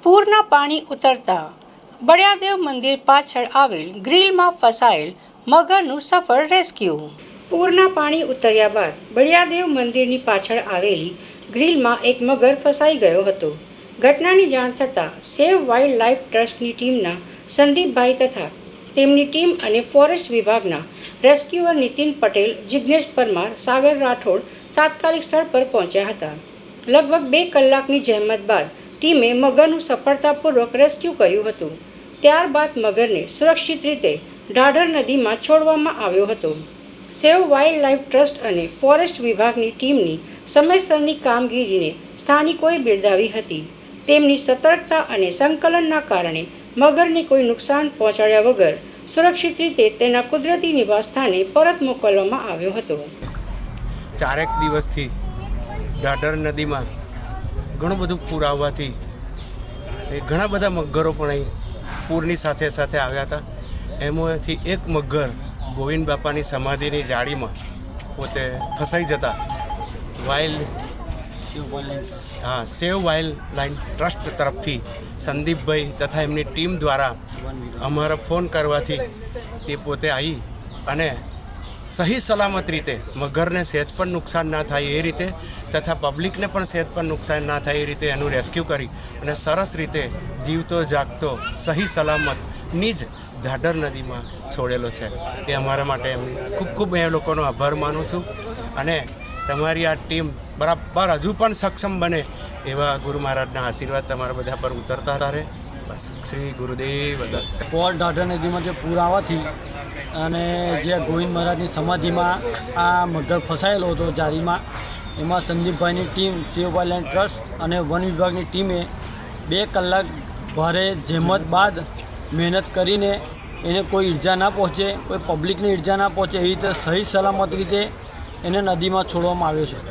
પૂરના પાણી ઉતરતા બળિયાદેવ મંદિર પાછળ આવેલ ગ્રીલમાં ફસાયેલ મગરનું સફળ રેસ્ક્યુ। પૂરના પાણી ઉતર્યા બાદ બળિયાદેવ મંદિરની પાછળ આવેલી ગ્રીલમાં એક મગર ફસાઈ ગયો હતો। ઘટનાની જાણ થતાં સેવ વાઇલ્ડ લાઇફ ટ્રસ્ટની ટીમના સંદીપભાઈ તથા તેમની ટીમ અને ફોરેસ્ટ વિભાગના રેસ્ક્યુઅર નીતિન પટેલ, જિગ્નેશ પરમાર, સાગર રાઠોડ તાત્કાલિક સ્થળ પર પહોંચ્યા હતા। લગભગ 2 કલાકની જહેમત બાદ ટીમે મગરનું સફળતાપૂર્વક રેસ્ક્યુ કર્યું હતું। ત્યારબાદ મગરને સુરક્ષિત રીતે ઢાઢર નદીમાં છોડવામાં આવ્યો હતો। સેવ વાઇલ્ડ લાઇફ ટ્રસ્ટ અને ફોરેસ્ટ વિભાગની ટીમની સમયસરની કામગીરીને સ્થાનિકોએ બિરદાવી હતી। તેમની સતર્કતા અને સંકલનના કારણે મગરને કોઈ નુકસાન પહોંચાડ્યા વગર સુરક્ષિત રીતે તેના કુદરતી નિવાસસ્થાને પરત મોકલવામાં આવ્યો હતો। 4 દિવસથી ઢાઢર નદીમાં ઘણું બધું પૂર આવવાથી ઘણા બધા મગરો પણ અહીં પૂરની સાથે સાથે આવ્યા હતા। એમાંથી એક મગર ગોવિંદ બાપાની સમાધિની જાળીમાં પોતે ફસાઈ જતા સેવ વાઇલ્ડ લાઇફ ટ્રસ્ટ તરફથી સંદીપભાઈ તથા એમની ટીમ દ્વારા અમારા ફોન કરવાથી તે પોતે આવી અને સહી સલામત રીતે મગરને સહેજ પણ નુકસાન ના થાય એ રીતે તથા પબ્લિકને પણ સહેજ પણ નુકસાન ના થાય એ રીતે એનું રેસ્ક્યુ કરી અને સરસ રીતે જીવતો જાગતો સહી સલામતની જ ઢાઢર નદીમાં છોડેલો છે। તે અમારા માટે ખૂબ ખૂબ એ લોકોનો આભાર માનું છું અને તમારી આ ટીમ બરાબર હજુ પણ સક્ષમ બને એવા ગુરુ મહારાજના આશીર્વાદ તમારા બધા પર ઉતરતા રહે। બસ શ્રી ગુરુદેવ દત્ત। પોર ઢાઢર નદીમાં જે પૂર આવવાથી અને જે ગોવિંદ મહારાજની સમાધિમાં આ મગર ફસાયેલો હતો જાળીમાં, એમાં સંદીપભાઈની ટીમ, સેવ વાઇલ્ડ લાઇફ ટ્રસ્ટ અને વન વિભાગની ટીમે 2 કલાક ભારે જહેમત બાદ મહેનત કરીને એને કોઈ ઈજા ના પહોંચે, કોઈ પબ્લિકને ઈજા ના પહોંચે એવી રીતે સહી સલામત રીતે એને નદીમાં છોડવામાં આવ્યો છે।